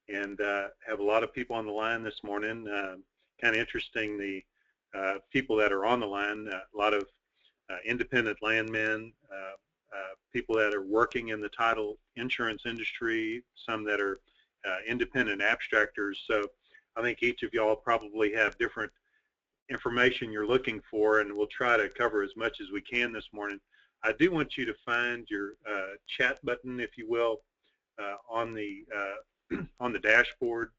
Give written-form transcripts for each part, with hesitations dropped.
and have a lot of people on the line this morning. Kind of interesting, the people that are on the line, a lot of independent landmen, people that are working in the title insurance industry, some that are independent abstractors. So I think each of y'all probably have different information you're looking for, and we'll try to cover as much as we can this morning. I do want you to find your chat button, if you will, on the dashboard,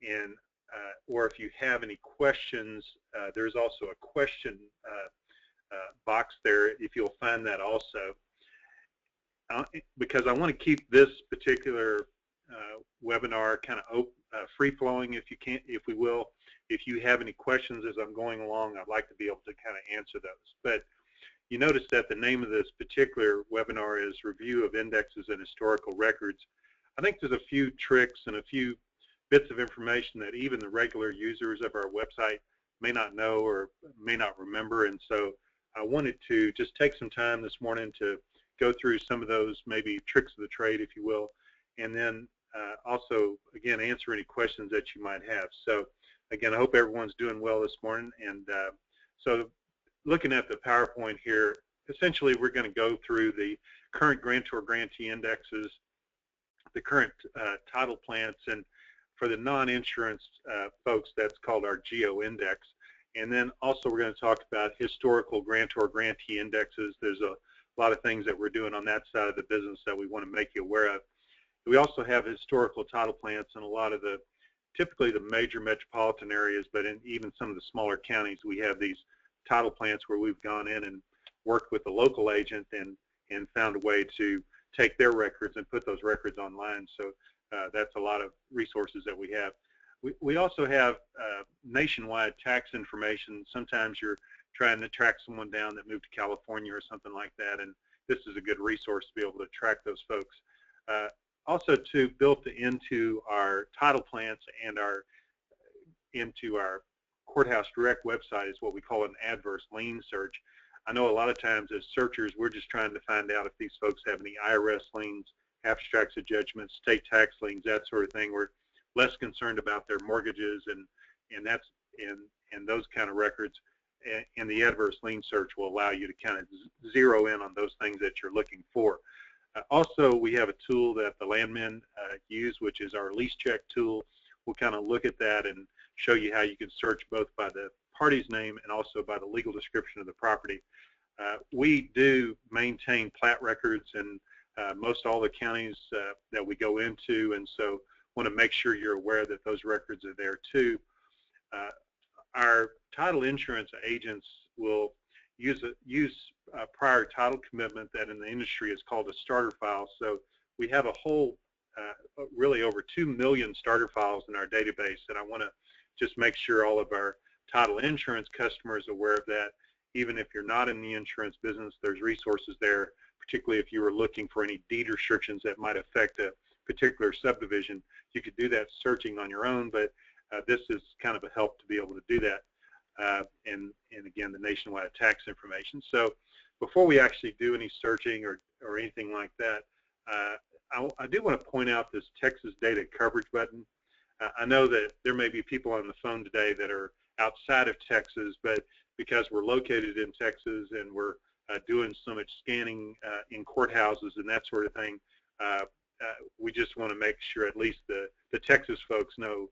and or if you have any questions, there's also a question box there, if you'll find that also. Because I want to keep this particular webinar kind of free-flowing, if we will. If you have any questions as I'm going along, I'd like to be able to kind of answer those. But you notice that the name of this particular webinar is Review of Indexes and Historical Records. I think there's a few tricks and a few bits of information that even the regular users of our website may not know or may not remember, and so I wanted to just take some time this morning to go through some of those maybe tricks of the trade, if you will, and then also, again, answer any questions that you might have. So again, I hope everyone's doing well this morning. And so looking at the PowerPoint here, essentially we're going to go through the current Grantor Grantee Indexes, the current title plants, and for the non-insurance folks, that's called our Geo Index. And then also we're going to talk about historical Grantor Grantee Indexes. There's a lot of things that we're doing on that side of the business that we want to make you aware of. We also have historical title plants in a lot of the, typically the major metropolitan areas, but in even some of the smaller counties, we have these title plants where we've gone in and worked with the local agent and found a way to take their records and put those records online. So that's a lot of resources that we have. We also have nationwide tax information. Sometimes you're trying to track someone down that moved to California or something like that, and this is a good resource to be able to track those folks. Also, built into our title plants and into our CourthouseDirect website is what we call an adverse lien search. I know a lot of times as searchers, we're just trying to find out if these folks have any IRS liens, abstracts of judgment, state tax liens, that sort of thing. We're less concerned about their mortgages and those kind of records. And the adverse lien search will allow you to kind of zero in on those things that you're looking for. Also, we have a tool that the landmen use, which is our lease check tool. We'll kind of look at that and show you how you can search both by the party's name and also by the legal description of the property. We do maintain plat records in most all the counties that we go into, and so want to make sure you're aware that those records are there too. Our title insurance agents will use a prior title commitment that in the industry is called a starter file. So we have a whole, really over 2 million starter files in our database, and I want to just make sure all of our title insurance customers are aware of that. Even if you're not in the insurance business, there's resources there, particularly if you were looking for any deed restrictions that might affect a particular subdivision. You could do that searching on your own, but this is kind of a help to be able to do that. And again, the nationwide tax information. So before we actually do any searching or anything like that, I do want to point out this Texas data coverage button. I know that there may be people on the phone today that are outside of Texas, but because we're located in Texas and we're doing so much scanning in courthouses and that sort of thing, we just want to make sure at least the Texas folks know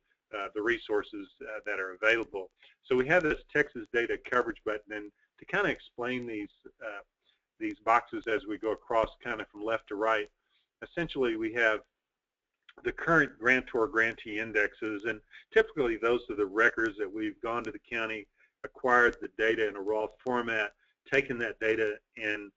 the resources that are available. So we have this Texas data coverage button, and to kind of explain these boxes as we go across kind of from left to right, essentially we have the current Grantor Grantee Indexes, and typically those are the records that we've gone to the county, acquired the data in a raw format, taken that data and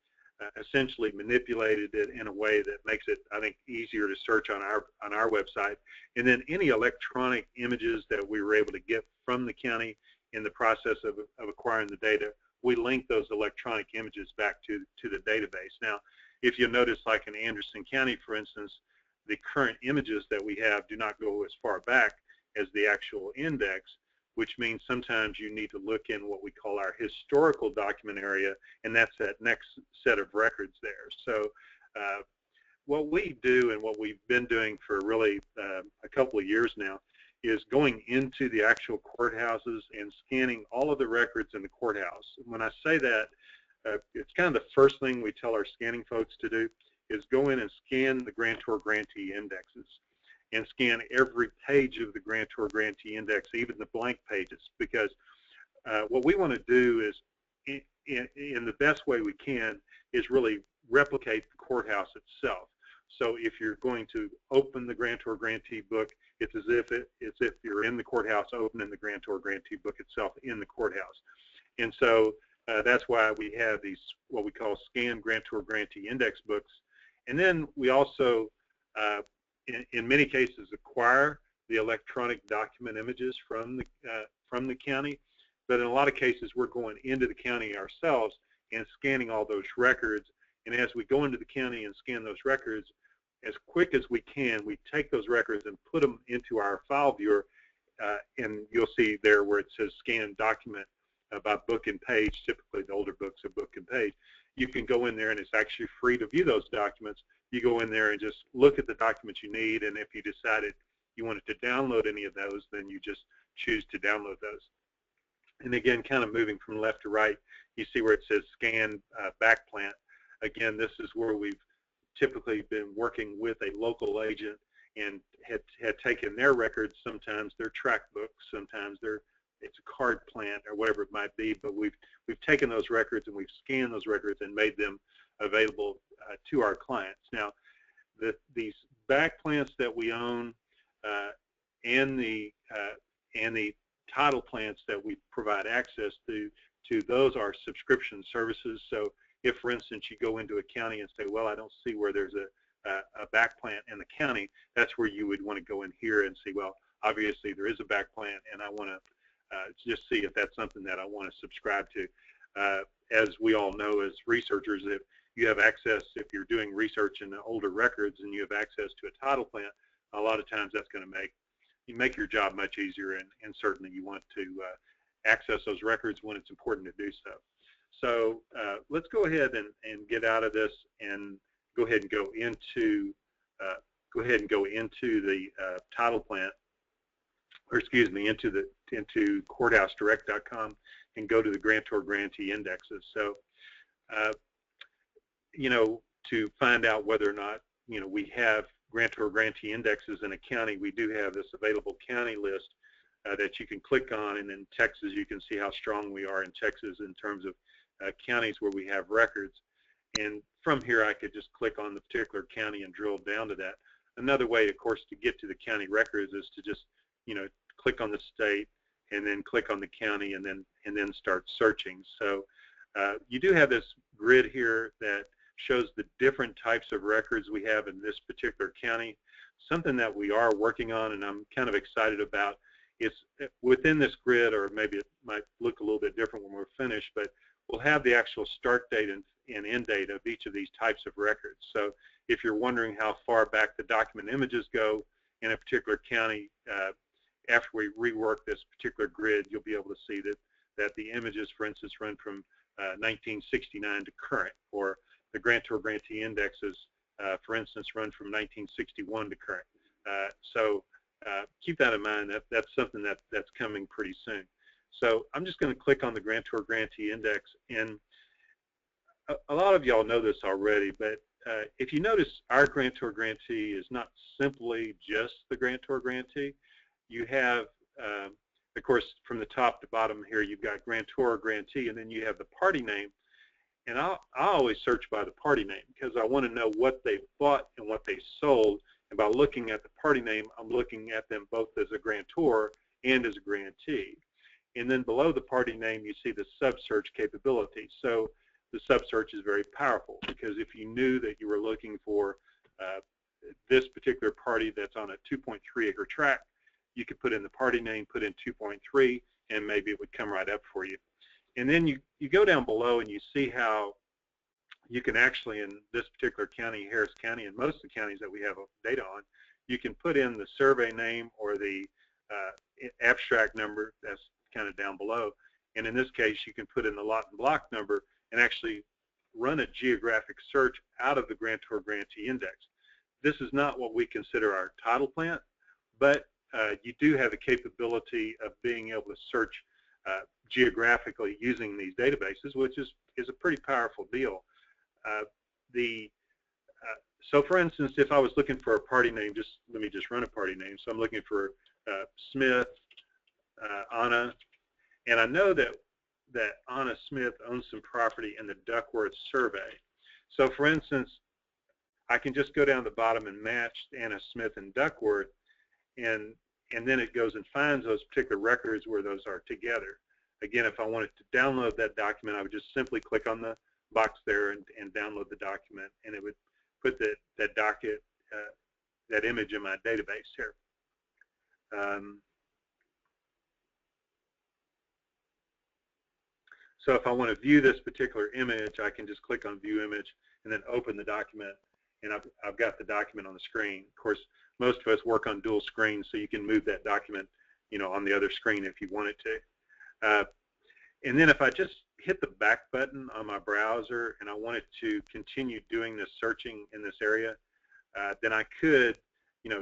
essentially manipulated it in a way that makes it, I think, easier to search on our website. And then any electronic images that we were able to get from the county in the process of acquiring the data, we link those electronic images back to the database. Now, if you notice, like in Anderson County, for instance, the current images that we have do not go as far back as the actual index, which means sometimes you need to look in what we call our historical document area, and that's that next set of records there. So what we do and what we've been doing for really a couple of years now is going into the actual courthouses and scanning all of the records in the courthouse. When I say that, it's kind of the first thing we tell our scanning folks to do is go in and scan the Grantor Grantee Indexes and scan every page of the Grantor Grantee Index, even the blank pages, because what we want to do is, in the best way we can, is really replicate the courthouse itself. So if you're going to open the Grantor Grantee book, it's as if you're in the courthouse opening the Grantor Grantee book itself in the courthouse. And so that's why we have these what we call scanned Grantor Grantee Index books. And then we also, in many cases, acquire the electronic document images from the county. But in a lot of cases, we're going into the county ourselves and scanning all those records. And as we go into the county and scan those records, as quick as we can, we take those records and put them into our file viewer. And you'll see there where it says scan document by book and page. Typically, the older books are book and page. You can go in there, and it's actually free to view those documents. You go in there and just look at the documents you need, and if you decided you wanted to download any of those, then you just choose to download those. And again, kind of moving from left to right, you see where it says scan backplant. Again, this is where we've typically been working with a local agent and had taken their records. Sometimes they're track books, sometimes it's a card plant or whatever it might be, but we've taken those records and we've scanned those records and made them available to our clients. Now, these backplants that we own and the title plants that we provide access to those are subscription services. So if, for instance, you go into a county and say, well, I don't see where there's a backplant in the county, that's where you would want to go in here and see, well, obviously there is a backplant, and I want to just see if that's something that I want to subscribe to. As we all know as researchers, if you have access, if you're doing research in the older records and you have access to a title plant, a lot of times that's going to make your job much easier, and certainly you want to access those records when it's important to do so. So let's go ahead and get out of this and go ahead and go into the title plant, or excuse me, into CourthouseDirect.com and go to the Grantor Grantee Indexes. So to find out whether or not we have Grantor Grantee Indexes in a county, we do have this available county list that you can click on, and in Texas you can see how strong we are in Texas in terms of counties where we have records. And from here I could just click on the particular county and drill down to that. Another way, of course, to get to the county records is to just click on the state and then click on the county and then start searching. So you do have this grid here that shows the different types of records we have in this particular county. Something that we are working on and I'm kind of excited about is within this grid, or maybe it might look a little bit different when we're finished, but we'll have the actual start date and end date of each of these types of records. So if you're wondering how far back the document images go in a particular county, after we rework this particular grid, you'll be able to see that the images, for instance, run from 1969 to current, or the Grantor Grantee Indexes, for instance, run from 1961 to current. So keep that in mind. That's something that's coming pretty soon. So I'm just going to click on the Grantor Grantee Index, and a lot of y'all know this already, but if you notice, our Grantor Grantee is not simply just the Grantor Grantee. You have, of course, from the top to bottom here, you've got Grantor Grantee, and then you have the party name. And I always search by the party name because I want to know what they bought and what they sold. And by looking at the party name, I'm looking at them both as a grantor and as a grantee. And then below the party name, you see the sub-search capability. So the sub-search is very powerful because if you knew that you were looking for this particular party that's on a 2.3 acre tract, you could put in the party name, put in 2.3, and maybe it would come right up for you. And then you go down below and you see how you can actually, in this particular county, Harris County, and most of the counties that we have data on, you can put in the survey name or the abstract number that's kind of down below. And in this case, you can put in the lot and block number and actually run a geographic search out of the Grantor Grantee Index. this is not what we consider our title plant, but you do have the capability of being able to search geographically using these databases, which is a pretty powerful deal. So for instance, if I was looking for a party name, let me just run a party name. So I'm looking for Smith, Anna, and I know that Anna Smith owns some property in the Duckworth survey. So for instance, I can just go down the bottom and match Anna Smith and Duckworth, and then it goes and finds those particular records where those are together. Again, if I wanted to download that document, I would just simply click on the box there and download the document, and it would put that docket, that image in my database here. So if I want to view this particular image, I can just click on View Image and then open the document, and I've got the document on the screen. Of course, most of us work on dual screens, so you can move that document, on the other screen if you wanted to. And then if I just hit the back button on my browser and I wanted to continue doing this searching in this area, then I could,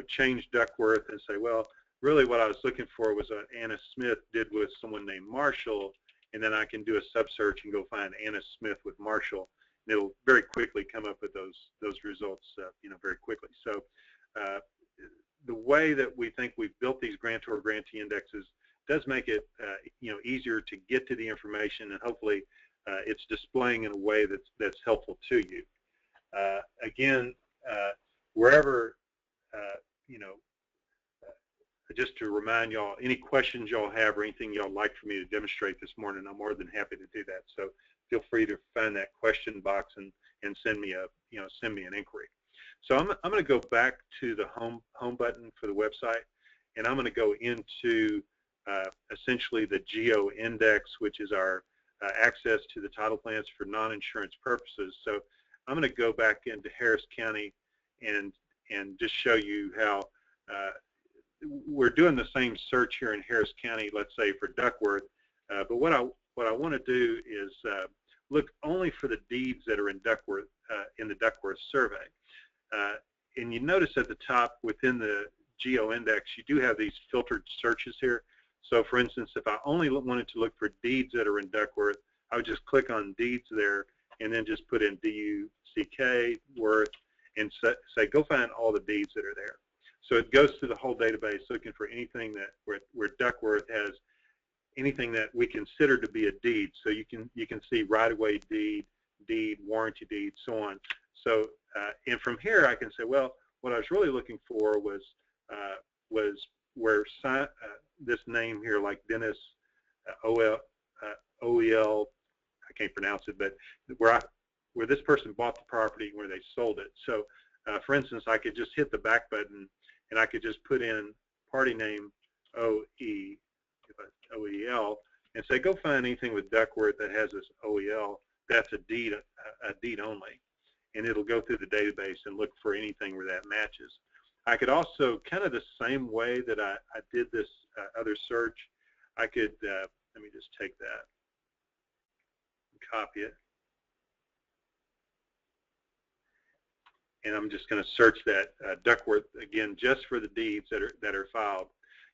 change Duckworth and say, well, really what I was looking for was what Anna Smith did with someone named Marshall, and then I can do a sub search and go find Anna Smith with Marshall, and it'll very quickly come up with those results, very quickly. So the way that we think we've built these Grantor Grantee Indexes does make it easier to get to the information, and hopefully it's displaying in a way that's helpful to you. Again, wherever just to remind y'all, any questions y'all have or anything y'all like for me to demonstrate this morning, I'm more than happy to do that. So feel free to find that question box and send me an inquiry. So I'm going to go back to the home button for the website, and I'm going to go into essentially the Geo Index, which is our access to the title plants for non-insurance purposes. So I'm going to go back into Harris County and just show you how we're doing the same search here in Harris County, let's say for Duckworth, but what I want to do is look only for the deeds that are in Duckworth, in the Duckworth survey. And you notice at the top within the Geo Index, you do have these filtered searches here. So for instance, if I only wanted to look for deeds that are in Duckworth, I would just click on deeds there and then just put in D-U-C-K, Worth, and say go find all the deeds that are there. So it goes through the whole database looking for anything that where Duckworth has anything that we consider to be a deed. So you can see right-of-way deed, warranty deed, so on. So and from here I can say, well, what I was really looking for was where this name here, like Dennis OEL, I can't pronounce it, but where this person bought the property and where they sold it. So for instance, I could just hit the back button and I could just put in party name OEL and say go find anything with Duckworth that has this OEL that's a deed only, and it'll go through the database and look for anything where that matches. I could also, kind of the same way that I did this other search, I could, let me just take that and copy it. And I'm just going to search that Duckworth again, just for the deeds that are filed.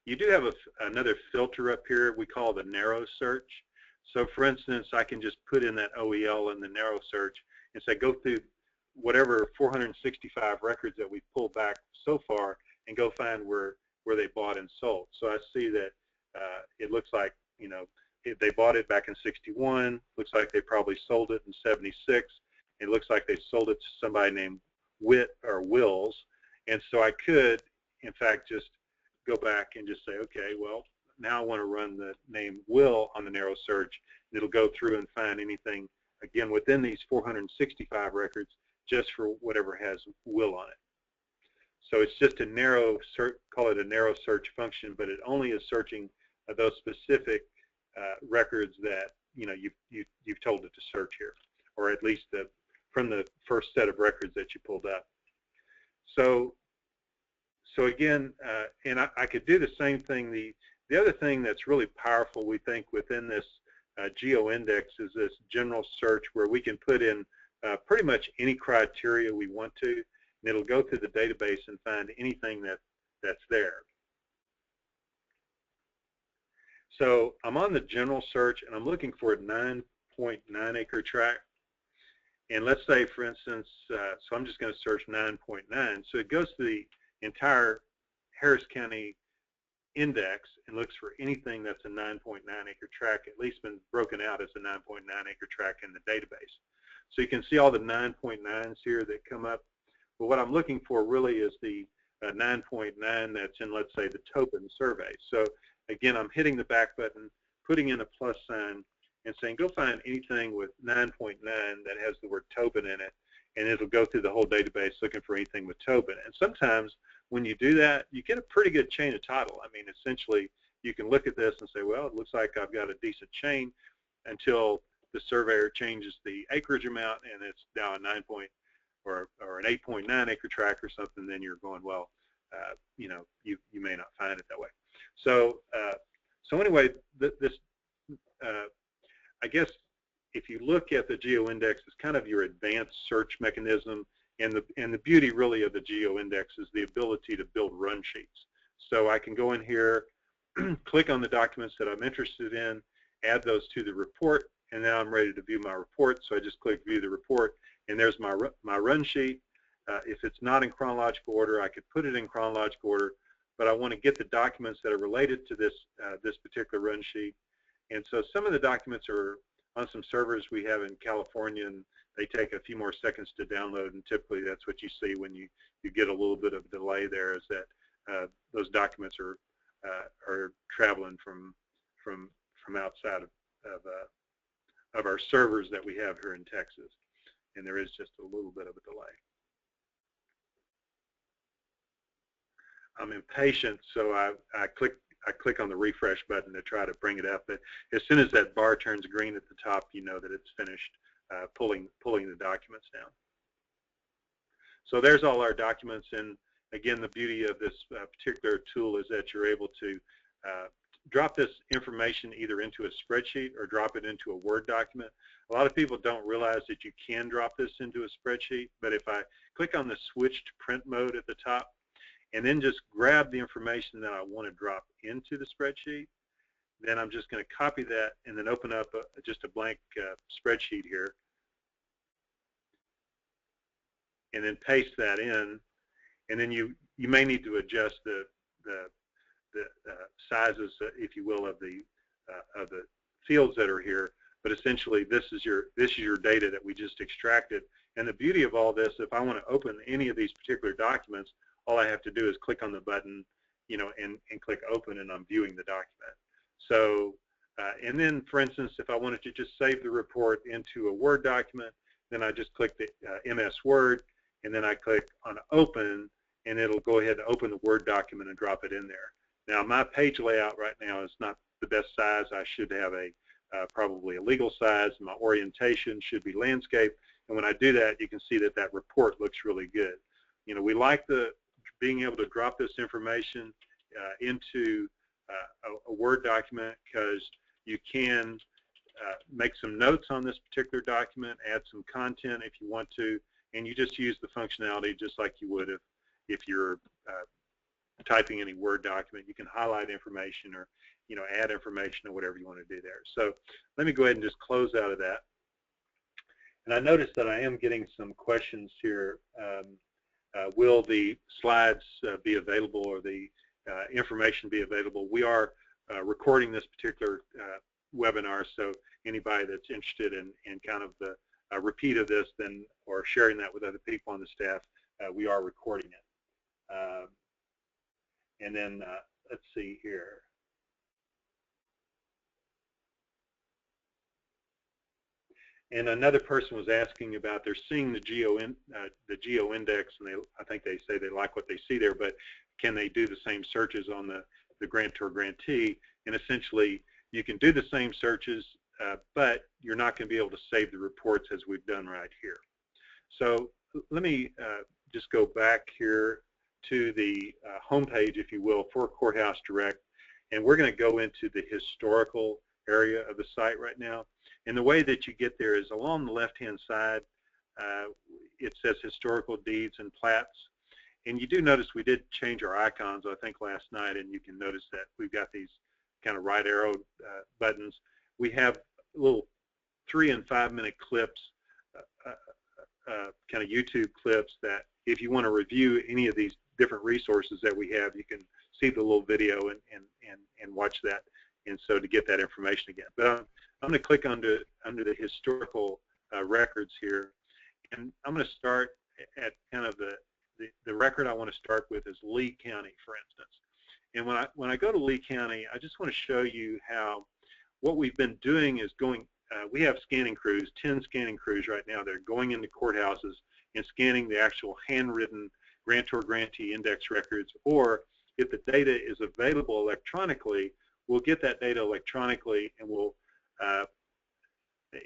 You do have another filter up here we call the narrow search. So for instance, I can just put in that OEL in the narrow search and say go through whatever 465 records that we've pulled back so far and go find where they bought and sold. So I see that it looks like, if they bought it back in 61, looks like they probably sold it in 76. It looks like they sold it to somebody named Witt or Wills. And so I could, in fact, just go back and just say, okay, well, now I want to run the name Will on the narrow search. And it'll go through and find anything, again, within these 465 records, just for whatever has Will on it. So it's just a narrow search, call it a narrow search function, but it only is searching those specific records that you've told it to search here, or at least from the first set of records that you pulled up. So again, and I could do the same thing. The other thing that's really powerful, we think, within this Geo Index is this general search where we can put in pretty much any criteria we want to. and it'll go through the database and find anything that's there. So I'm on the general search, and I'm looking for a 9.9 acre tract. And let's say, for instance, so I'm just going to search 9.9. So it goes to the entire Harris County index and looks for anything that's a 9.9 acre tract, at least been broken out as a 9.9 acre tract in the database. So you can see all the 9.9s here that come up. But what I'm looking for really is the 9.9 that's in, let's say, the Tobin survey. So again, I'm hitting the back button, putting in a plus sign, and saying go find anything with 9.9 that has the word Tobin in it, and it'll go through the whole database looking for anything with Tobin. And sometimes when you do that, you get a pretty good chain of title. I mean, essentially, you can look at this and say, well, it looks like I've got a decent chain, until the surveyor changes the acreage amount and it's now a 9 point or an 8.9 acre tract or something. Then you're going, well, you know, you may not find it that way. So so anyway, I guess if you look at the Geo Index, it's kind of your advanced search mechanism, and the beauty really of the Geo Index is the ability to build run sheets. So I can go in here, click on the documents that I'm interested in, add those to the report, and now I'm ready to view my report. So I just click View the Report, and there's my run sheet. If it's not in chronological order, I could put it in chronological order, but I want to get the documents that are related to this this particular run sheet. And so some of the documents are on some servers we have in California, and they take a few more seconds to download, and typically that's what you see when you get a little bit of a delay there, is that those documents are traveling from outside of our servers that we have here in Texas, and there is just a little bit of a delay. I'm impatient, so I click on the refresh button to try to bring it up, but as soon as that bar turns green at the top, you know that it's finished pulling the documents down. So there's all our documents, and again, the beauty of this particular tool is that you're able to drop this information either into a spreadsheet or drop it into a Word document. A lot of people don't realize that you can drop this into a spreadsheet, but if I click on the switch to print mode at the top, and then just grab the information that I want to drop into the spreadsheet, then I'm just going to copy that and then open up just a blank spreadsheet here, and then paste that in. And then you may need to adjust the sizes, if you will, of the fields that are here. But essentially, this is your data that we just extracted. And the beauty of all this, if I want to open any of these particular documents, all I have to do is click on the button, you know, and click Open, and I'm viewing the document. So, and then, for instance, if I wanted to just save the report into a Word document, then I just click the MS Word, and then I click on Open, and it'll go ahead and open the Word document and drop it in there. Now, my page layout right now is not the best size. I should have probably a legal size. My orientation should be landscape, and when I do that, you can see that that report looks really good. You know, we like being able to drop this information into a Word document, because you can make some notes on this particular document, add some content if you want to, and you just use the functionality just like you would if you're typing any Word document. You can highlight information, or you know, add information, or whatever you want to do there. So let me go ahead and just close out of that. And I noticed that I am getting some questions here. Will the slides be available, or the information be available? We are recording this particular webinar, so anybody that's interested in kind of the repeat of this, then, or sharing that with other people on the staff, we are recording it. And then let's see here. And another person was asking about, they're seeing the Geo Index, and I think they say they like what they see there, but can they do the same searches on the Grantor Grantee? And essentially, you can do the same searches, but you're not going to be able to save the reports as we've done right here. So let me just go back here to the home page, if you will, for CourthouseDirect, and we're going to go into the historical area of the site right now. And the way that you get there is along the left-hand side. it says historical deeds and plats. And you do notice we did change our icons, I think, last night, and you can notice that we've got these kind of right arrow buttons. We have little 3- and 5-minute clips, kind of YouTube clips, that if you want to review any of these different resources that we have, you can see the little video and watch that, and so to get that information again. But I'm going to click under the historical records here, and I'm going to start at kind of the record I want to start with is Lee County, for instance. And when I go to Lee County, I just want to show you how what we've been doing is going. We have scanning crews, 10 scanning crews right now. They're going into courthouses and scanning the actual handwritten Grantor Grantee Index records, or if the data is available electronically, we'll get that data electronically, and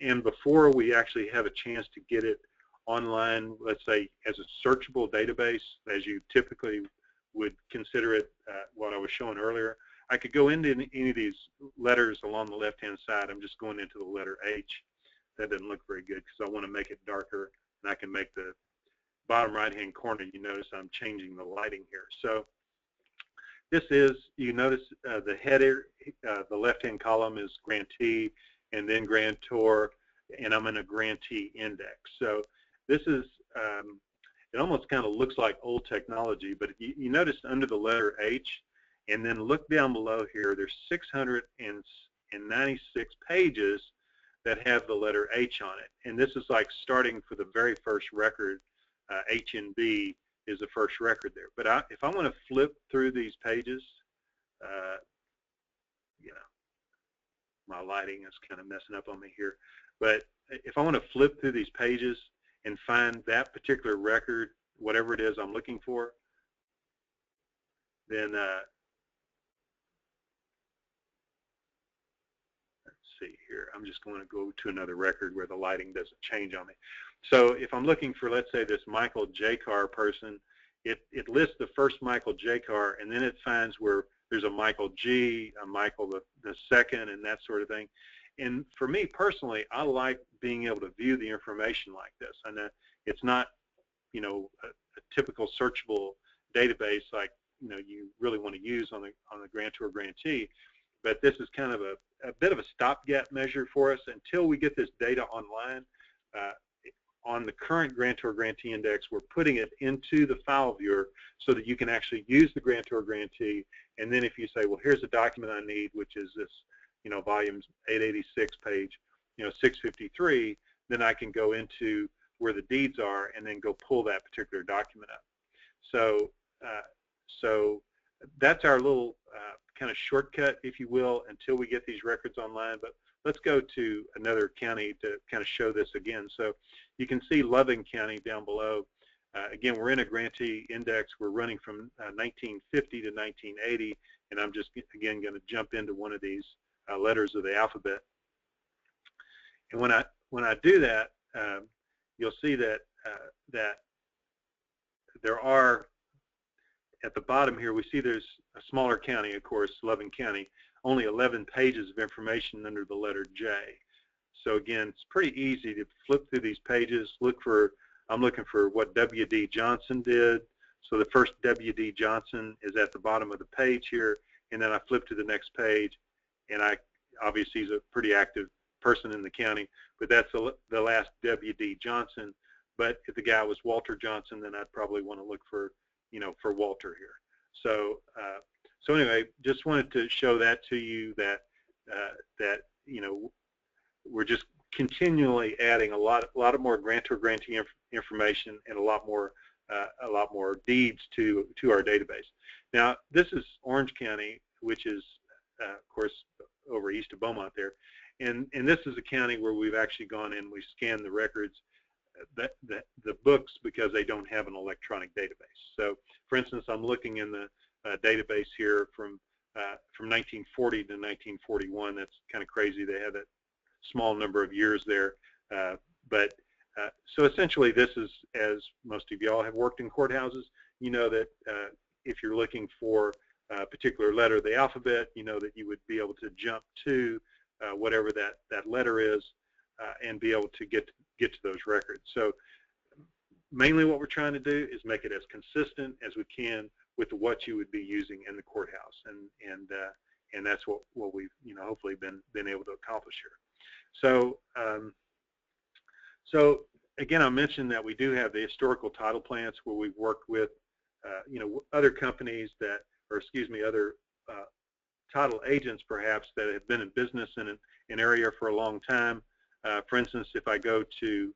and before we actually have a chance to get it online, let's say as a searchable database, as you typically would consider it, what I was showing earlier, I could go into any of these letters along the left-hand side. I'm just going into the letter H. That doesn't look very good because I want to make it darker, and I can make the bottom right-hand corner. You notice I'm changing the lighting here. So this is, you notice the header, the left-hand column is grantee, and then grantor, and I'm in a grantee index. So this is, it almost kind of looks like old technology, but you notice under the letter H, and then look down below here, there's 696 pages that have the letter H on it. And this is like starting for the very first record. H and B is the first record there. But if I want to flip through these pages, you know, my lighting is kind of messing up on me here. But if I want to flip through these pages and find that particular record, whatever it is I'm looking for, then see here, I'm just going to go to another record where the lighting doesn't change on me. So if I'm looking for, let's say, this Michael J. Carr person, it lists the first Michael J. Carr, and then it finds where there's a Michael G., a Michael the second, and that sort of thing. And for me personally, I like being able to view the information like this. And it's not, you know, a typical searchable database like, you know, you really want to use on the Grantor Grantee. But this is kind of a bit of a stopgap measure for us until we get this data online. On the current Grantor Grantee Index, we're putting it into the file viewer so that you can actually use the Grantor Grantee. And then if you say, well, here's the document I need, which is this, you know, volume 886, page, you know, 653, then I can go into where the deeds are and then go pull that particular document up. So, so that's our little kind of shortcut, if you will, until we get these records online. But let's go to another county to kind of show this again. So you can see Loving County down below. Again, we're in a grantee index. We're running from 1950 to 1980, and I'm just, again, going to jump into one of these letters of the alphabet. And when I do that, you'll see that that there are, at the bottom here, we see there's a smaller county, of course, Loving County, only 11 pages of information under the letter J. So again, it's pretty easy to flip through these pages, I'm looking for what W.D. Johnson did. So the first W.D. Johnson is at the bottom of the page here, and then I flip to the next page, and obviously he's a pretty active person in the county, but that's the last W.D. Johnson. But if the guy was Walter Johnson, then I'd probably want to look for, you know, for Walter here. So so anyway, just wanted to show that to you, that that, you know, we're just continually adding a lot of more Grantor Grantee information and a lot more deeds to our database. Now this is Orange County, which is of course over east of Beaumont there, and this is a county where we've actually gone in, we scanned the records, the books, because they don't have an electronic database. So for instance, I'm looking in the database here from 1940 to 1941. That's kind of crazy. They have that small number of years there. So essentially this is, as most of y'all have worked in courthouses, you know that if you're looking for a particular letter of the alphabet, you know that you would be able to jump to whatever that letter is and be able to get to those records. So mainly what we're trying to do is make it as consistent as we can with what you would be using in the courthouse, and that's what we've hopefully been able to accomplish here. So so again, I mentioned that we do have the historical title plants where we've worked with other companies that, or excuse me, other title agents perhaps that have been in business in an area for a long time. For instance, if I go to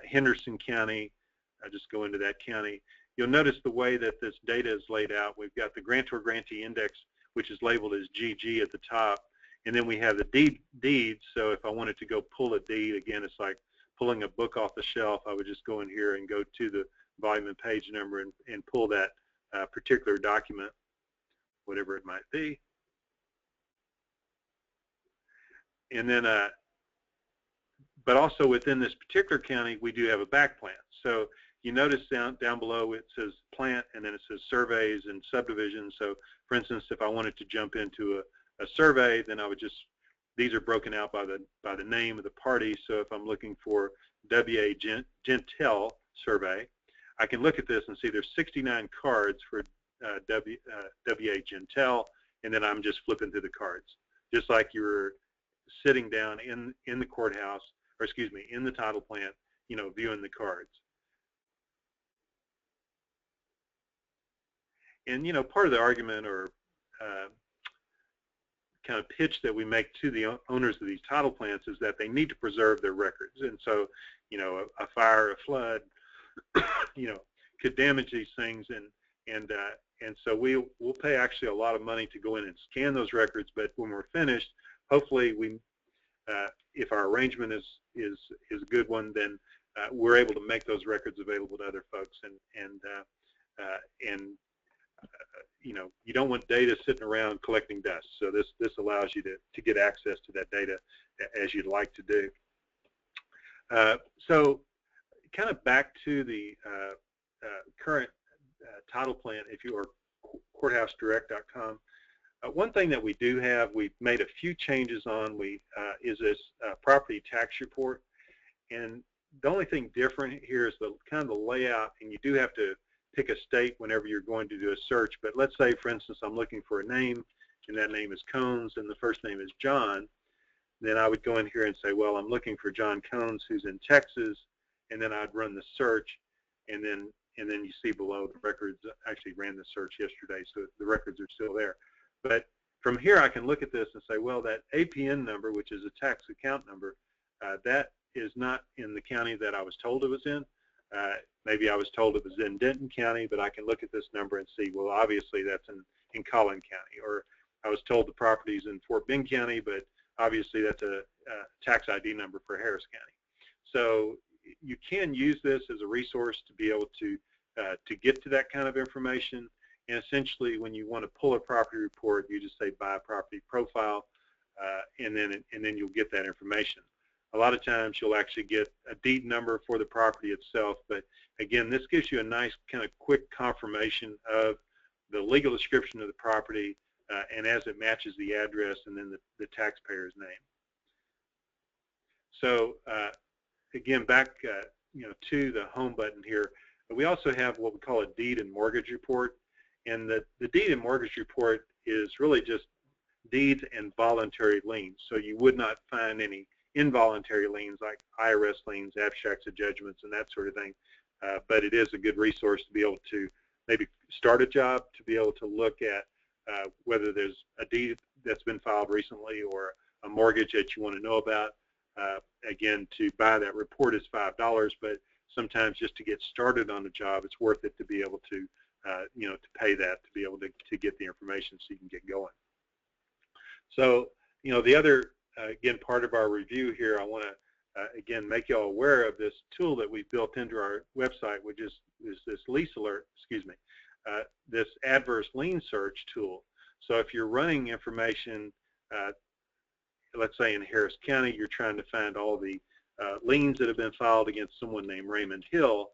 Henderson County, I just go into that county, you'll notice the way that this data is laid out. We've got the Grantor Grantee Index, which is labeled as GG at the top, and then we have the deeds. So if I wanted to go pull a deed, again, it's like pulling a book off the shelf. I would just go in here and go to the volume and page number and pull that particular document, whatever it might be. And then, but also within this particular county, we do have a backplant. So you notice down below it says plant, and then it says surveys and subdivisions. So for instance, if I wanted to jump into a survey, then I would just, these are broken out by the name of the party. So if I'm looking for W.A. Gentile survey, I can look at this and see there's 69 cards for W.A. Gentile, and then I'm just flipping through the cards, just like you were sitting down in the courthouse, or excuse me, in the title plant, viewing the cards. And part of the argument or kind of pitch that we make to the owners of these title plants is that they need to preserve their records. And so, a fire, a flood, could damage these things, and so we'll pay actually a lot of money to go in and scan those records. But when we're finished, hopefully if our arrangement is a good one, then we're able to make those records available to other folks, and you don't want data sitting around collecting dust. So this allows you to get access to that data as you'd like to do. So kind of back to the current title plant, if you are CourthouseDirect.com. One thing that we do have, we've made a few changes on, is this property tax report. And the only thing different here is the kind of the layout, and you do have to pick a state whenever you're going to do a search. But let's say, for instance, I'm looking for a name, and that name is Cones, and the first name is John. Then I would go in here and say, well, I'm looking for John Cones, who's in Texas, and then I'd run the search, and then you see below the records. I actually ran the search yesterday, so the records are still there. But from here, I can look at this and say, well, that APN number, which is a tax account number, that is not in the county that I was told it was in. Maybe I was told it was in Denton County, but I can look at this number and see, well, obviously that's in Collin County. Or I was told the property's in Fort Bend County, but obviously that's a tax ID number for Harris County. So you can use this as a resource to be able to get to that kind of information. And essentially, when you want to pull a property report, you just say buy property profile, and then you'll get that information. A lot of times you'll actually get a deed number for the property itself, but again, this gives you a nice kind of quick confirmation of the legal description of the property, and as it matches the address and then the taxpayer's name. So again, back to the home button here, we also have what we call a deed and mortgage report. And the deed and mortgage report is really just deeds and voluntary liens. So you would not find any involuntary liens like IRS liens, abstracts of judgments, and that sort of thing. But it is a good resource to be able to maybe start a job, to be able to look at whether there's a deed that's been filed recently or a mortgage that you want to know about. Again, to buy that report is $5, but sometimes just to get started on a job, it's worth it to be able to to pay that, to be able to get the information so you can get going. So, the other, again, part of our review here, I want to, again, make you all aware of this tool that we've built into our website, which is this lease alert, this adverse lien search tool. So if you're running information, let's say in Harris County, you're trying to find all the liens that have been filed against someone named Raymond Hill,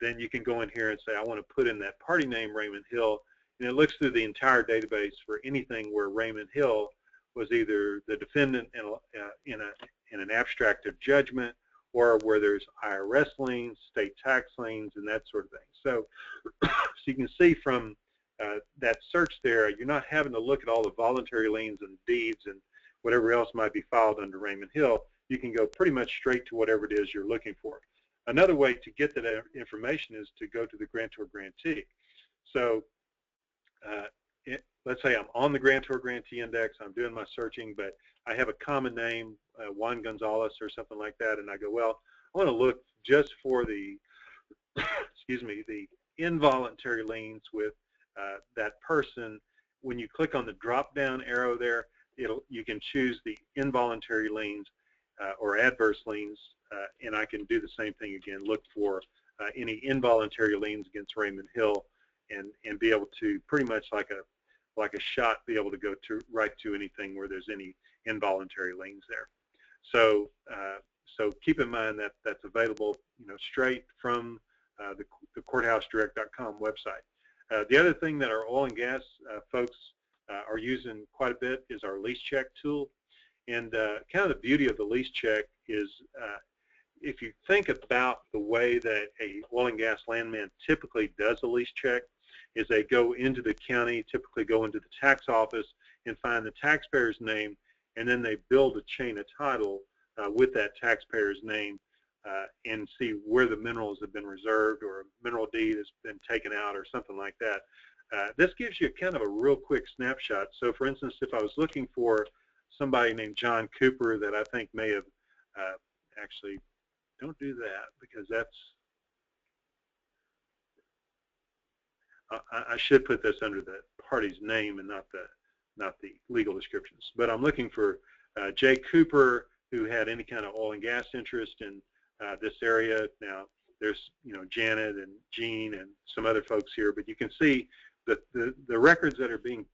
then you can go in here and say, I want to put in that party name Raymond Hill, and it looks through the entire database for anything where Raymond Hill was either the defendant in an abstract of judgment, or where there's IRS liens, state tax liens, and that sort of thing. So, so you can see from that search there, you're not having to look at all the voluntary liens and deeds and whatever else might be filed under Raymond Hill. You can go pretty much straight to whatever it is you're looking for. Another way to get that information is to go to the Grantor Grantee. So let's say I'm on the Grantor Grantee Index, I'm doing my searching, but I have a common name, Juan Gonzalez or something like that, and I go, well, I want to look just for the, excuse me, the involuntary liens with that person. When you click on the drop-down arrow there, you can choose the involuntary liens or adverse liens, and I can do the same thing again, look for any involuntary liens against Raymond Hill, and be able to pretty much like a shot be able to go to right to anything where there's any involuntary liens there. So so keep in mind that that's available, straight from the CourthouseDirect.com website. The other thing that our oil and gas folks are using quite a bit is our lease check tool. And kind of the beauty of the lease check is if you think about the way that a oil and gas landman typically does a lease check, is they go into the county, typically go into the tax office and find the taxpayer's name, and then they build a chain of title with that taxpayer's name and see where the minerals have been reserved or a mineral deed has been taken out or something like that. This gives you kind of a real quick snapshot. So for instance, if I was looking for somebody named John Cooper that I think may have actually, don't do that because that's, I should put this under the party's name and not the legal descriptions. But I'm looking for Jay Cooper, who had any kind of oil and gas interest in this area. Now there's Janet and Jean and some other folks here, but you can see that the records that are being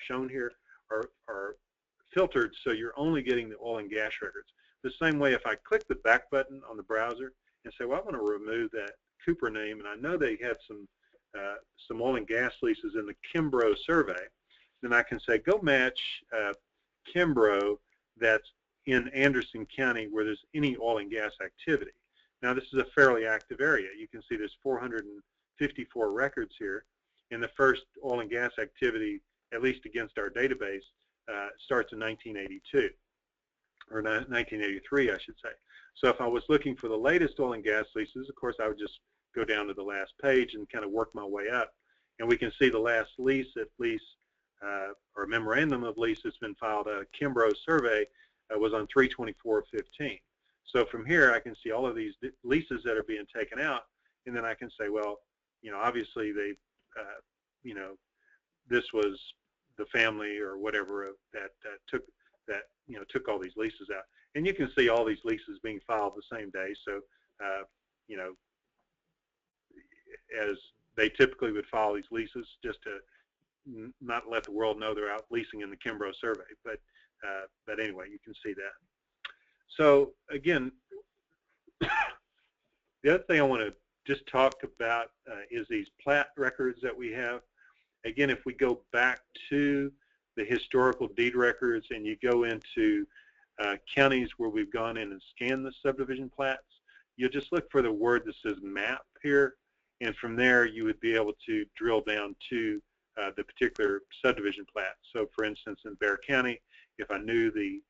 shown here are filtered, so you're only getting the oil and gas records. The same way, if I click the back button on the browser and say, well, I want to remove that Cooper name, and I know they had some oil and gas leases in the Kimbrough survey, then I can say, go match Kimbrough that's in Anderson County where there's any oil and gas activity. Now, this is a fairly active area. You can see there's 454 records here, and the first oil and gas activity, at least against our database, starts in 1982, or 1983, I should say. So if I was looking for the latest oil and gas leases, of course, I would just go down to the last page and kind of work my way up. And we can see the last lease, at least, or memorandum of lease that's been filed, a Kimbrough survey, was on 3/24/15. So from here, I can see all of these leases that are being taken out, and then I can say, well, obviously they, this was the family or whatever that took all these leases out. And you can see all these leases being filed the same day. So, as they typically would file these leases, just to not let the world know they're out leasing in the Kimbrough survey. But anyway, you can see that. So again, the other thing I want to just talk about is these plat records that we have. Again, if we go back to the historical deed records and you go into counties where we've gone in and scanned the subdivision plats, you'll just look for the word that says map here, and from there you would be able to drill down to the particular subdivision plat. So for instance, in Bexar County, if I knew the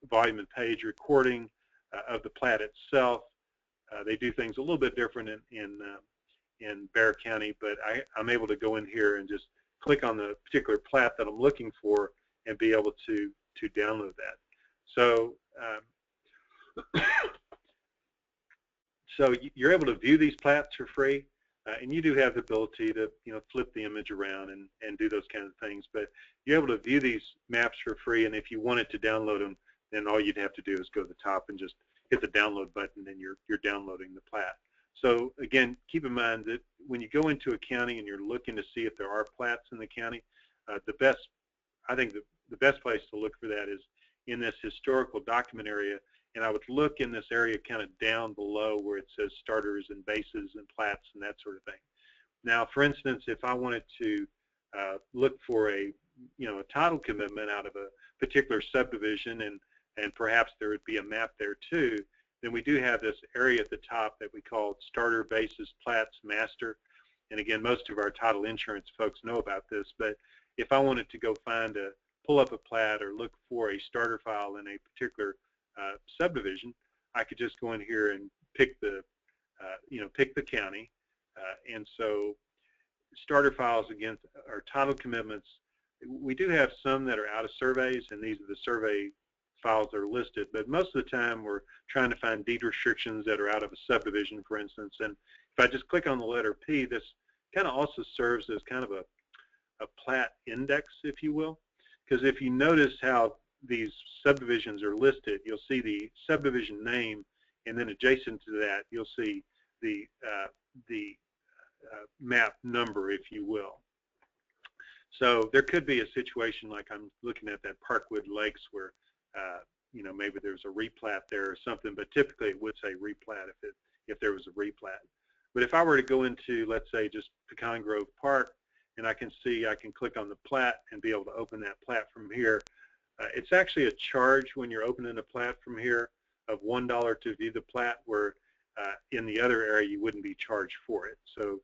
volume and page recording of the plat itself, they do things a little bit different in Bexar County, but I'm able to go in here and just click on the particular plat that I'm looking for and be able to download that. So so you're able to view these plats for free, and you do have the ability to flip the image around and do those kinds of things, but you're able to view these maps for free, and if you wanted to download them, then all you'd have to do is go to the top and just hit the download button, and you're downloading the plat. So again, keep in mind that when you go into a county and you're looking to see if there are plats in the county, I think the best place to look for that is in this historical document area, and I would look in this area kind of down below where it says starters and bases and plats and that sort of thing. Now, for instance, if I wanted to look for a title commitment out of a particular subdivision, and and perhaps there would be a map there too, then we do have this area at the top that we call Starter Basis Plats Master. And again, most of our title insurance folks know about this, but if I wanted to go pull up a plat or look for a starter file in a particular subdivision, I could just go in here and pick the pick the county. And so starter files, again, are title commitments. We do have some that are out of surveys, and these are the survey files that are listed, but most of the time we're trying to find deed restrictions that are out of a subdivision, for instance. And if I just click on the letter P, this kind of also serves as kind of a plat index, if you will, because if you notice how these subdivisions are listed, you'll see the subdivision name, and then adjacent to that you'll see the map number, if you will. So there could be a situation like I'm looking at that Parkwood Lakes where maybe there's a replat there or something, but typically it would say replat if there was a replat. But if I were to go into, let's say, just Pecan Grove Park, and I can click on the plat and be able to open that plat from here. It's actually a charge when you're opening a plat from here of $1 to view the plat, where in the other area you wouldn't be charged for it. So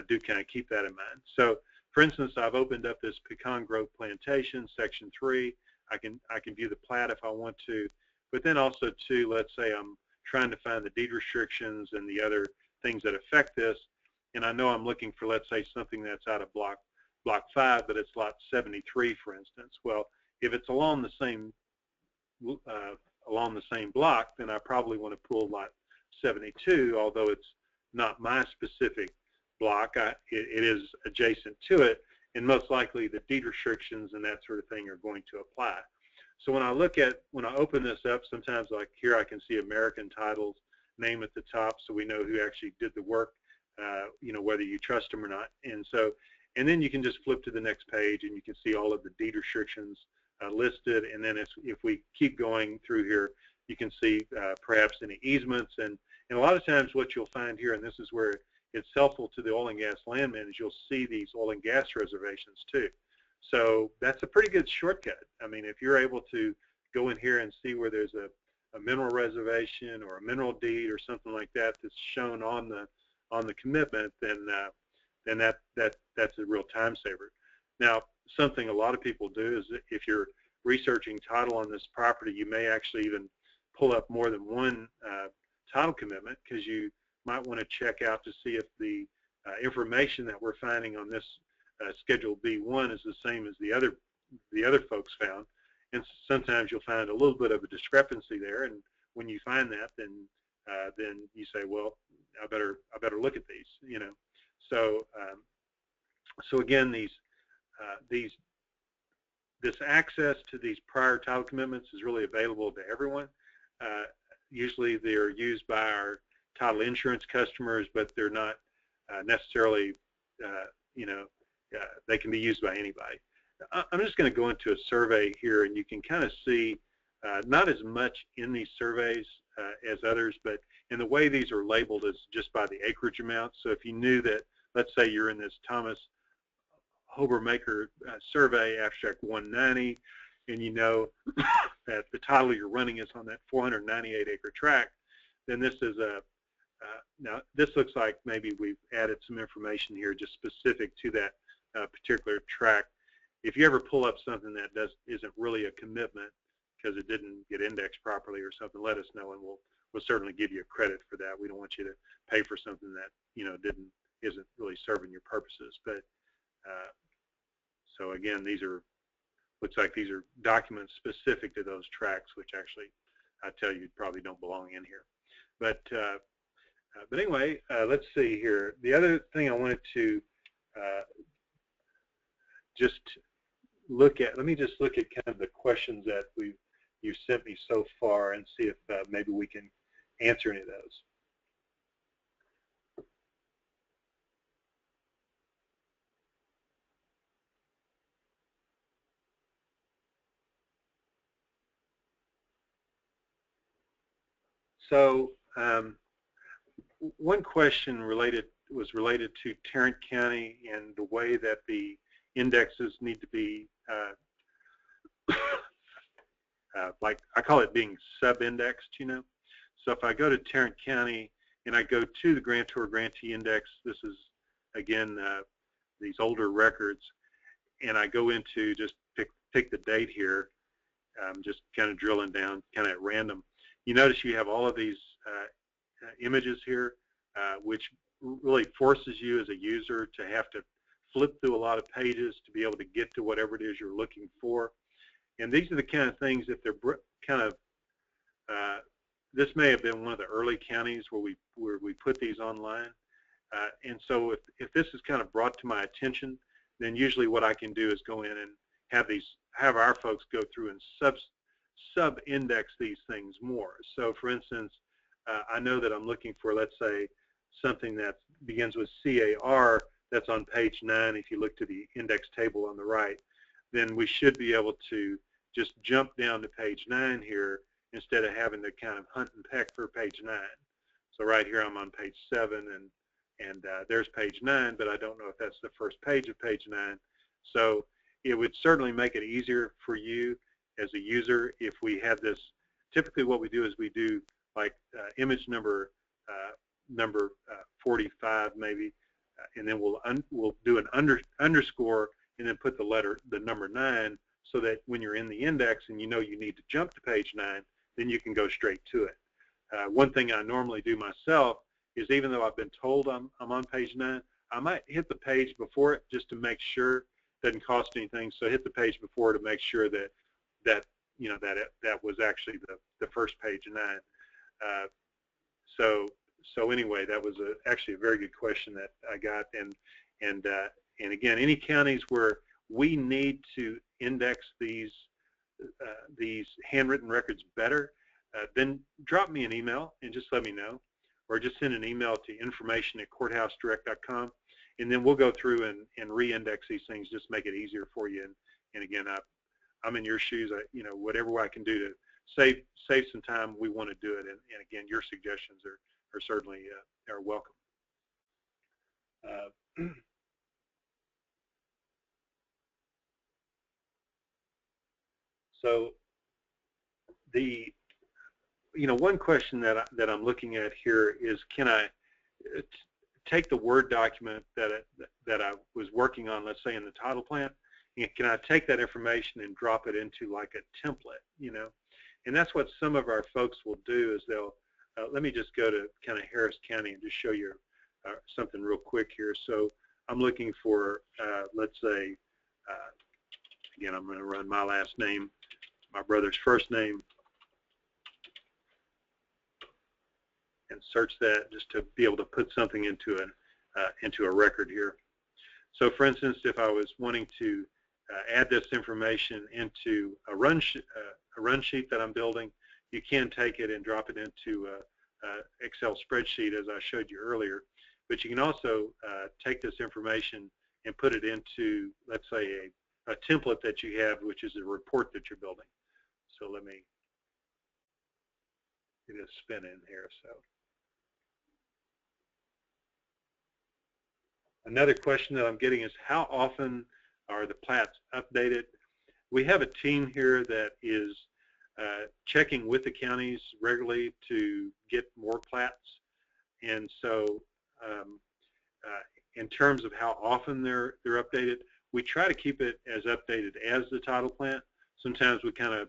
do kind of keep that in mind. So for instance, I've opened up this Pecan Grove Plantation, Section 3. I can view the plat if I want to, but then also too, let's say I'm trying to find the deed restrictions and the other things that affect this, and I know I'm looking for, let's say, something that's out of block 5, but it's lot 73, for instance. Well, if it's along the same block, then I probably want to pull lot 72, although it's not my specific block. It is adjacent to it, and most likely the deed restrictions and that sort of thing are going to apply. So when I open this up, sometimes like here I can see American Titles name at the top, so we know who actually did the work, whether you trust them or not. And then you can just flip to the next page and you can see all of the deed restrictions listed. And then if we keep going through here, you can see perhaps any easements. And a lot of times what you'll find here, and this is where it's helpful to the oil and gas landmen, is you'll see these oil and gas reservations too. So that's a pretty good shortcut. I mean, if you're able to go in here and see where there's a mineral reservation or a mineral deed or something like that that's shown on the commitment, then that's a real time saver. Now, something a lot of people do is if you're researching title on this property, you may actually even pull up more than one title commitment, because you might want to check out to see if the information that we're finding on this Schedule B1 is the same as the other folks found. And sometimes you'll find a little bit of a discrepancy there, and when you find that, then you say, well, I better look at these, So again, this access to these prior title commitments is really available to everyone. Usually they're used by our title insurance customers, but they're not necessarily, they can be used by anybody. I'm just going to go into a survey here, and you can kind of see not as much in these surveys as others, but in the way these are labeled is just by the acreage amount. So if you knew that, let's say you're in this Thomas Hobermaker survey, abstract 190, and you know that the title you're running is on that 498 acre tract, then this is now this looks like maybe we've added some information here just specific to that particular tract. If you ever pull up something that isn't really a commitment because it didn't get indexed properly or something, let us know, and we'll certainly give you a credit for that. We don't want you to pay for something that isn't really serving your purposes. But so again, looks like these are documents specific to those tracts, which actually I tell you probably don't belong in here. But anyway, let's see here. The other thing I wanted to let me just look at kind of the questions that you've sent me so far and see if maybe we can answer any of those. So one question was related to Tarrant County and the way that the indexes need to be like I call it being sub-indexed, you know. So if I go to Tarrant County and I go to the Grantor Grantee Index, this is again these older records, and I go into just pick the date here, just kind of drilling down kind of at random. You notice you have all of these images here, which really forces you as a user to have to flip through a lot of pages to be able to get to whatever it is you're looking for. And these are the kind of things, if they're kind of, this may have been one of the early counties where we put these online. And so if this is kind of brought to my attention, then usually what I can do is go in and have our folks go through and sub-index these things more. So for instance, I know that I'm looking for, let's say, something that begins with CAR that's on page 9. If you look to the index table on the right, then we should be able to just jump down to page 9 here instead of having to kind of hunt and peck for page 9. So right here I'm on page 7, and there's page 9, but I don't know if that's the first page of page 9. So it would certainly make it easier for you as a user if we had this. Typically what we do is we do like image number 45 maybe, and then we'll do an underscore and then put the number 9, so that when you're in the index and you know you need to jump to page 9, then you can go straight to it. One thing I normally do myself is, even though I've been told I'm on page 9, I might hit the page before it just to make sure. It doesn't cost anything, so hit the page before to make sure that you know that was actually the first page 9. So anyway, that was actually a very good question that I got, and again, any counties where we need to index these handwritten records better, then drop me an email and just let me know, or just send an email to information@CourthouseDirect.com, and then we'll go through and re-index these things, just make it easier for you. And again, I'm in your shoes. You know, whatever I can do to save some time, we want to do it. And again, your suggestions are certainly are welcome. So one question that I'm looking at here is, can I take the Word document that I was working on, let's say in the title plant, and can I take that information and drop it into like a template, you know? And that's what some of our folks will do, is they'll, let me just go to kind of Harris County and just show you something real quick here. So I'm looking for, let's say, again, I'm going to run my last name, my brother's first name, and search that just to be able to put something into a record here. So for instance, if I was wanting to add this information into a run sheet that I'm building, you can take it and drop it into an Excel spreadsheet, as I showed you earlier. But you can also take this information and put it into, let's say, a template that you have, which is a report that you're building. So let me get a spin in here. So another question that I'm getting is, how often are the plats updated? We have a team here that is checking with the counties regularly to get more plats. And so in terms of how often they're updated, we try to keep it as updated as the title plant. Sometimes we kind of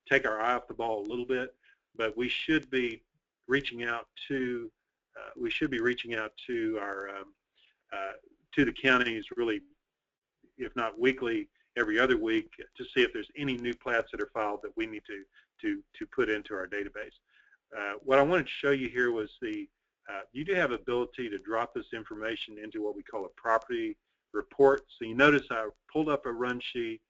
take our eye off the ball a little bit, but we should be reaching out to our to the counties, really, if not weekly, every other week, to see if there's any new plats that are filed that we need to put into our database. What I wanted to show you here was you do have ability to drop this information into what we call a property report. So you notice I pulled up a run sheet,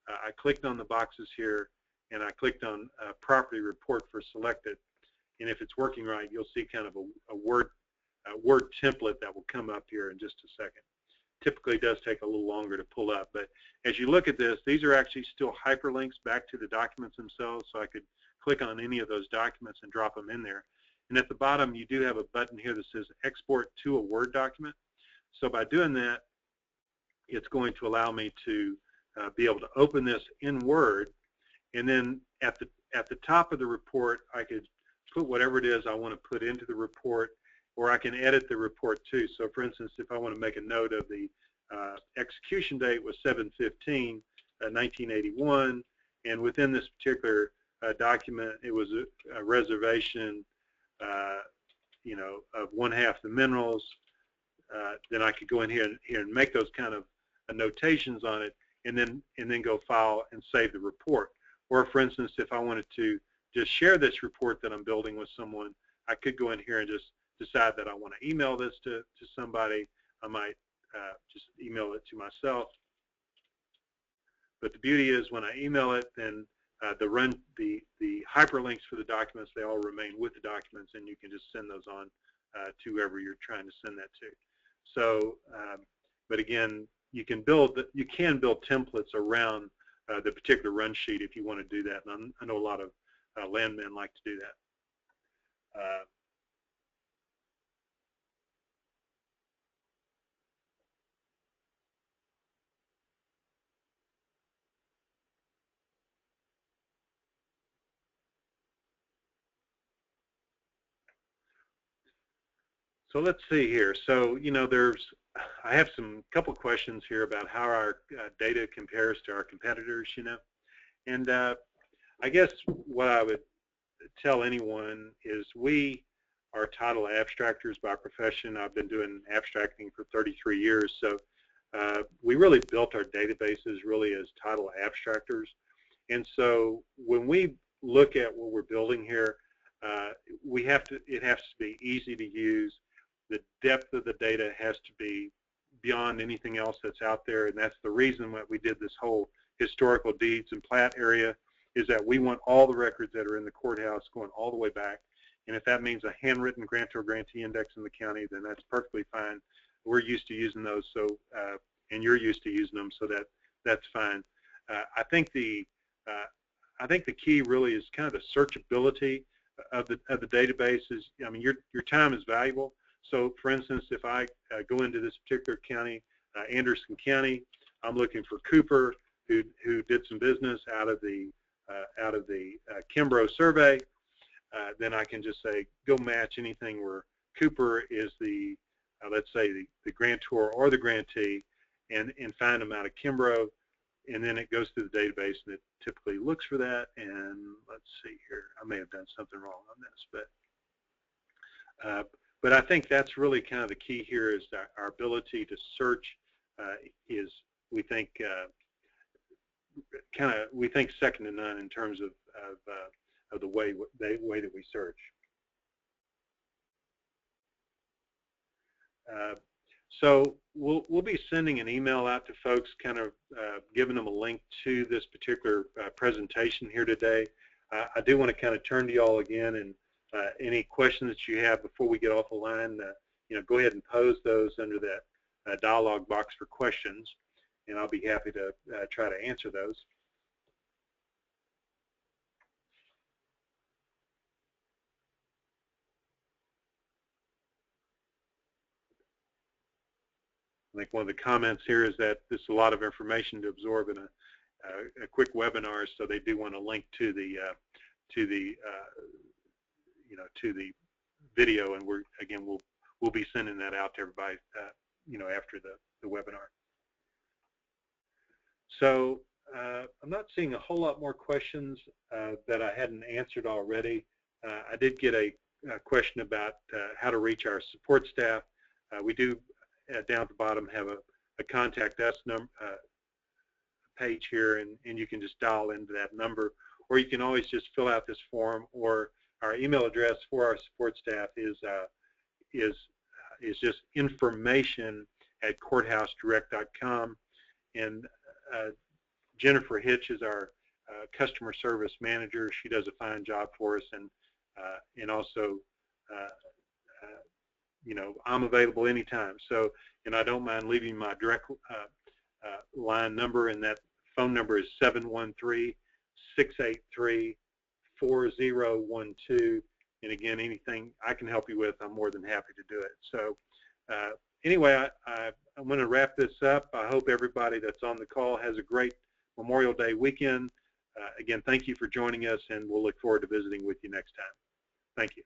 I clicked on the boxes here, and I clicked on property report for selected. And if it's working right, you'll see kind of a Word template that will come up here in just a second. Typically it does take a little longer to pull up, but as you look at this, these are actually still hyperlinks back to the documents themselves, so I could click on any of those documents and drop them in there. And at the bottom, you do have a button here that says export to a Word document. So by doing that, it's going to allow me to be able to open this in Word, and then at the top of the report, I could put whatever it is I want to put into the report, or I can edit the report too. So for instance, if I want to make a note of the execution date was 7/15/1981, and within this particular document, it was a reservation, of 1/2 the minerals. Then I could go in here and make those kind of notations on it, and then go file and save the report. Or for instance, if I wanted to just share this report that I'm building with someone, I could go in here and just decide that I want to email this to somebody. I might just email it to myself. But the beauty is when I email it, then the hyperlinks for the documents, they all remain with the documents, and you can just send those on to whoever you're trying to send that to. So, but again, you can build templates around the particular run sheet if you want to do that. And I know a lot of landmen like to do that. So let's see here. So, I have some couple questions here about how our data compares to our competitors, and I guess what I would tell anyone is we are title abstractors by profession. I've been doing abstracting for 33 years, so we really built our databases really as title abstractors. And so when we look at what we're building here, it has to be easy to use. The depth of the data has to be beyond anything else that's out there, and that's the reason that we did this whole historical deeds and plat area, is that we want all the records that are in the courthouse going all the way back. And if that means a handwritten Grantor Grantee Index in the county, then that's perfectly fine. We're used to using those, so and you're used to using them, so that's fine. I think the key really is kind of the searchability of the databases. I mean, your time is valuable. So, for instance, if I go into this particular county, Anderson County, I'm looking for Cooper, who did some business out of the Kimbrough survey. Then I can just say go match anything where Cooper is the let's say the grantor or the grantee, and find them out of Kimbrough, and then it goes through the database and it typically looks for that. And let's see here, I may have done something wrong on this, but I think that's really kind of the key here, is that our ability to search is, we think second to none in terms of the way that we search. So we'll be sending an email out to folks, kind of giving them a link to this particular presentation here today. I do want to kind of turn to you all again, and any questions that you have before we get off the line, go ahead and pose those under that dialog box for questions, and I'll be happy to try to answer those. I think one of the comments here is that this is a lot of information to absorb in a quick webinar, so they do want to link to the video, and we'll be sending that out to everybody after the webinar. So I'm not seeing a whole lot more questions that I hadn't answered already. I did get a question about how to reach our support staff. We do down at the bottom have a contact us page here, and you can just dial into that number, or you can always just fill out this form, or our email address for our support staff is just information@courthousedirect.com, and Jennifer Hitch is our customer service manager. She does a fine job for us, and also I'm available anytime. So, and I don't mind leaving my direct line number, and that phone number is 713-683-4012. And again, anything I can help you with, I'm more than happy to do it. So anyway, I'm going to wrap this up. I hope everybody that's on the call has a great Memorial Day weekend. again, thank you for joining us, and we'll look forward to visiting with you next time. Thank you.